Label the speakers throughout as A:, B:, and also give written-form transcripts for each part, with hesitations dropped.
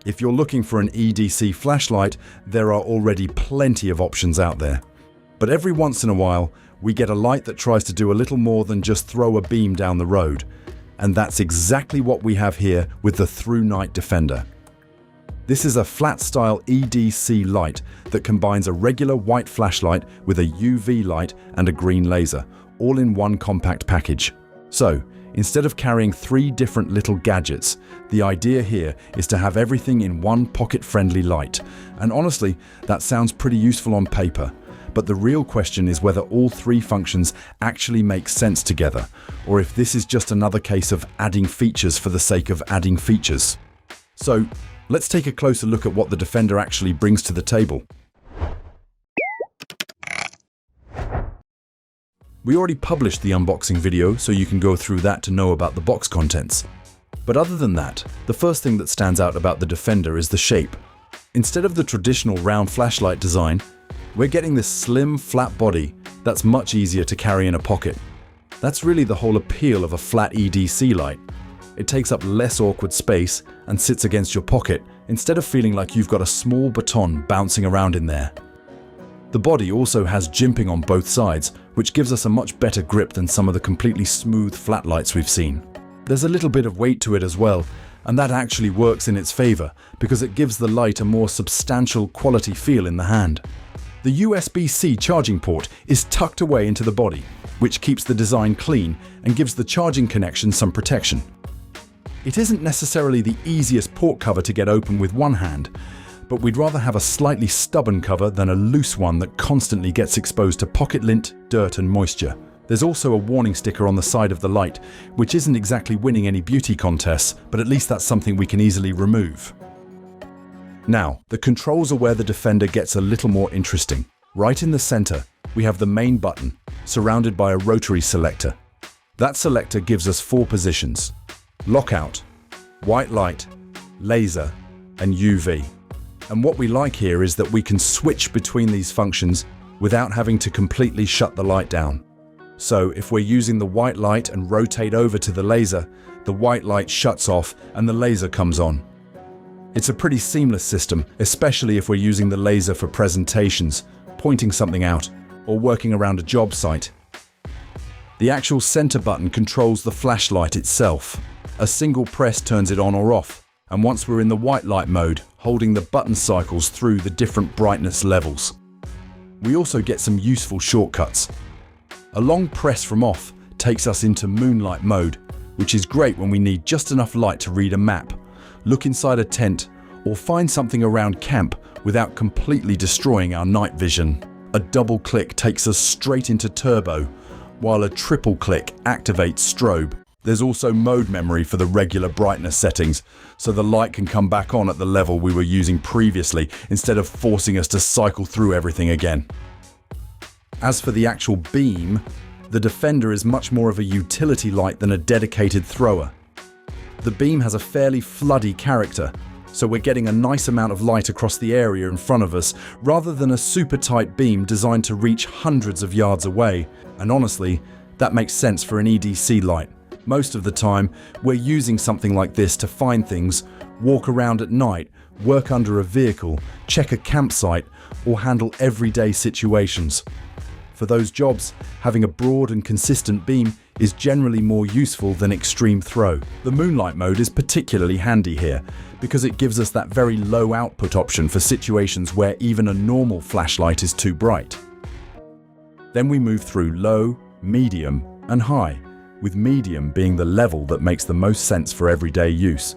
A: If you're looking for an EDC flashlight, there are already plenty of options out there. But every once in a while, we get a light that tries to do a little more than just throw a beam down the road. And that's exactly what we have here with the ThruNite Defender. This is a flat-style EDC light that combines a regular white flashlight with a UV light and a green laser, all in one compact package. So, instead of carrying 3 different little gadgets, the idea here is to have everything in one pocket-friendly light. And honestly, that sounds pretty useful on paper. But the real question is whether all 3 functions actually make sense together, or if this is just another case of adding features for the sake of adding features. So, let's take a closer look at what the Defender actually brings to the table. We already published the unboxing video, so you can go through that to know about the box contents. But other than that, the first thing that stands out about the Defender is the shape. Instead of the traditional round flashlight design, we're getting this slim, flat body that's much easier to carry in a pocket. That's really the whole appeal of a flat EDC light. It takes up less awkward space and sits against your pocket instead of feeling like you've got a small baton bouncing around in there. The body also has jimping on both sides, which gives us a much better grip than some of the completely smooth flat lights we've seen. There's a little bit of weight to it as well, and that actually works in its favor because it gives the light a more substantial quality feel in the hand. The USB-C charging port is tucked away into the body, which keeps the design clean and gives the charging connection some protection. It isn't necessarily the easiest port cover to get open with one hand, but we'd rather have a slightly stubborn cover than a loose one that constantly gets exposed to pocket lint, dirt and moisture. There's also a warning sticker on the side of the light, which isn't exactly winning any beauty contests, but at least that's something we can easily remove. Now, the controls are where the Defender gets a little more interesting. Right in the center, we have the main button, surrounded by a rotary selector. That selector gives us 4 positions: lockout, white light, laser, and UV. And what we like here is that we can switch between these functions without having to completely shut the light down. So if we're using the white light and rotate over to the laser, the white light shuts off and the laser comes on. It's a pretty seamless system, especially if we're using the laser for presentations, pointing something out, or working around a job site. The actual center button controls the flashlight itself. A single press turns it on or off, and once we're in the white light mode, holding the button cycles through the different brightness levels. We also get some useful shortcuts. A long press from off takes us into moonlight mode, which is great when we need just enough light to read a map, look inside a tent, or find something around camp without completely destroying our night vision. A double click takes us straight into turbo, while a triple click activates strobe. There's also mode memory for the regular brightness settings, so the light can come back on at the level we were using previously instead of forcing us to cycle through everything again. As for the actual beam, the Defender is much more of a utility light than a dedicated thrower. The beam has a fairly floody character, so we're getting a nice amount of light across the area in front of us rather than a super tight beam designed to reach hundreds of yards away. And honestly, that makes sense for an EDC light. Most of the time, we're using something like this to find things, walk around at night, work under a vehicle, check a campsite, or handle everyday situations. For those jobs, having a broad and consistent beam is generally more useful than extreme throw. The moonlight mode is particularly handy here because it gives us that very low output option for situations where even a normal flashlight is too bright. Then we move through low, medium, and high, with medium being the level that makes the most sense for everyday use.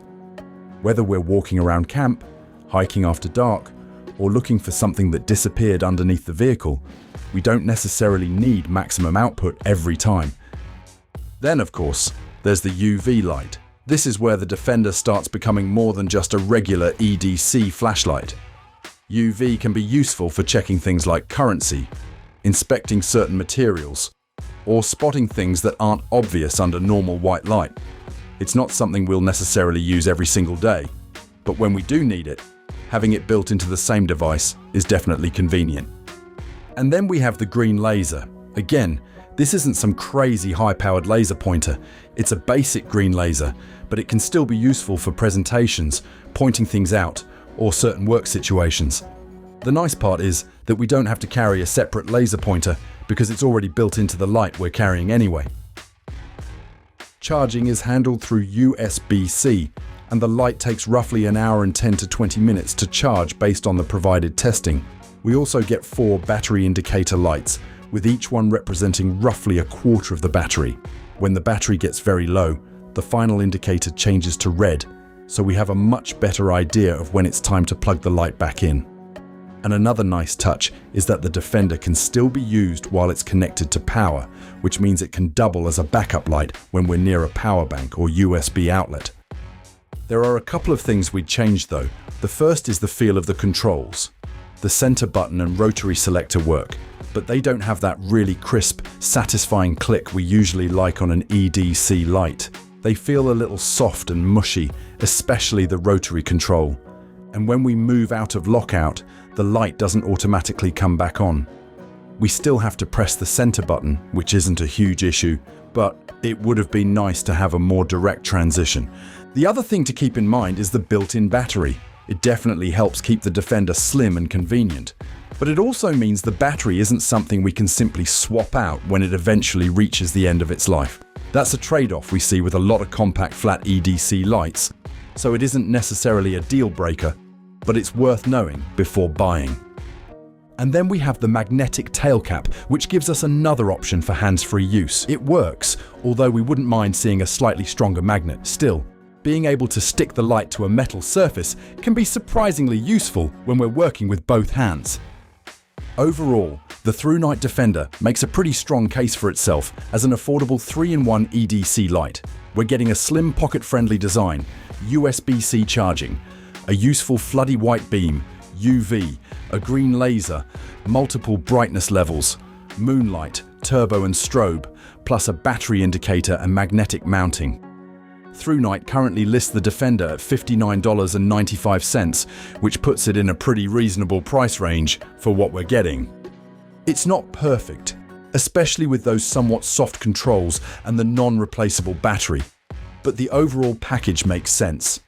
A: Whether we're walking around camp, hiking after dark, or looking for something that disappeared underneath the vehicle, we don't necessarily need maximum output every time. Then, of course, there's the UV light. This is where the Defender starts becoming more than just a regular EDC flashlight. UV can be useful for checking things like currency, inspecting certain materials, or spotting things that aren't obvious under normal white light. It's not something we'll necessarily use every single day, but when we do need it, having it built into the same device is definitely convenient. And then we have the green laser. Again, This isn't some crazy high-powered laser pointer. It's a basic green laser, but it can still be useful for presentations, pointing things out, or certain work situations. The nice part is that we don't have to carry a separate laser pointer because it's already built into the light we're carrying anyway. Charging is handled through USB-C, and the light takes roughly an hour and 10 to 20 minutes to charge based on the provided testing. We also get 4 battery indicator lights, with each one representing roughly a quarter of the battery. When the battery gets very low, the final indicator changes to red, so we have a much better idea of when it's time to plug the light back in. And another nice touch is that the Defender can still be used while it's connected to power, which means it can double as a backup light when we're near a power bank or USB outlet. There are a couple of things we'd change though. The first is the feel of the controls. The center button and rotary selector work, but they don't have that really crisp, satisfying click we usually like on an EDC light. They feel a little soft and mushy, especially the rotary control. And when we move out of lockout, the light doesn't automatically come back on. We still have to press the center button, which isn't a huge issue, but it would have been nice to have a more direct transition. The other thing to keep in mind is the built-in battery. It definitely helps keep the Defender slim and convenient. But it also means the battery isn't something we can simply swap out when it eventually reaches the end of its life. That's a trade-off we see with a lot of compact flat EDC lights, so it isn't necessarily a deal breaker, but it's worth knowing before buying. And then we have the magnetic tail cap, which gives us another option for hands-free use. It works, although we wouldn't mind seeing a slightly stronger magnet. Still, being able to stick the light to a metal surface can be surprisingly useful when we're working with both hands. Overall, the ThruNite Defender makes a pretty strong case for itself as an affordable 3-in-1 EDC light. We're getting a slim pocket-friendly design, USB-C charging, a useful floody white beam, UV, a green laser, multiple brightness levels, moonlight, turbo and strobe, plus a battery indicator and magnetic mounting. ThruNite currently lists the Defender at $59.95, which puts it in a pretty reasonable price range for what we're getting. It's not perfect, especially with those somewhat soft controls and the non-replaceable battery, but the overall package makes sense.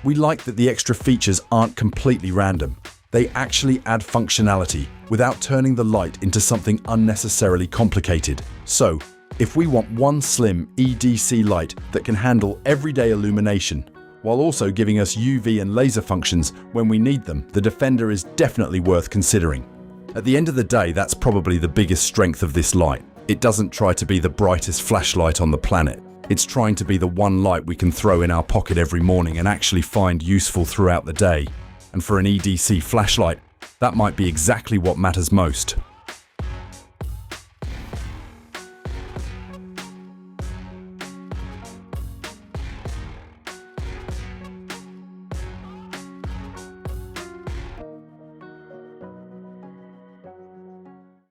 A: We like that the extra features aren't completely random. They actually add functionality without turning the light into something unnecessarily complicated. So, if we want one slim EDC light that can handle everyday illumination, while also giving us UV and laser functions when we need them, the Defender is definitely worth considering. At the end of the day, that's probably the biggest strength of this light. It doesn't try to be the brightest flashlight on the planet. It's trying to be the one light we can throw in our pocket every morning and actually find useful throughout the day. And for an EDC flashlight, that might be exactly what matters most.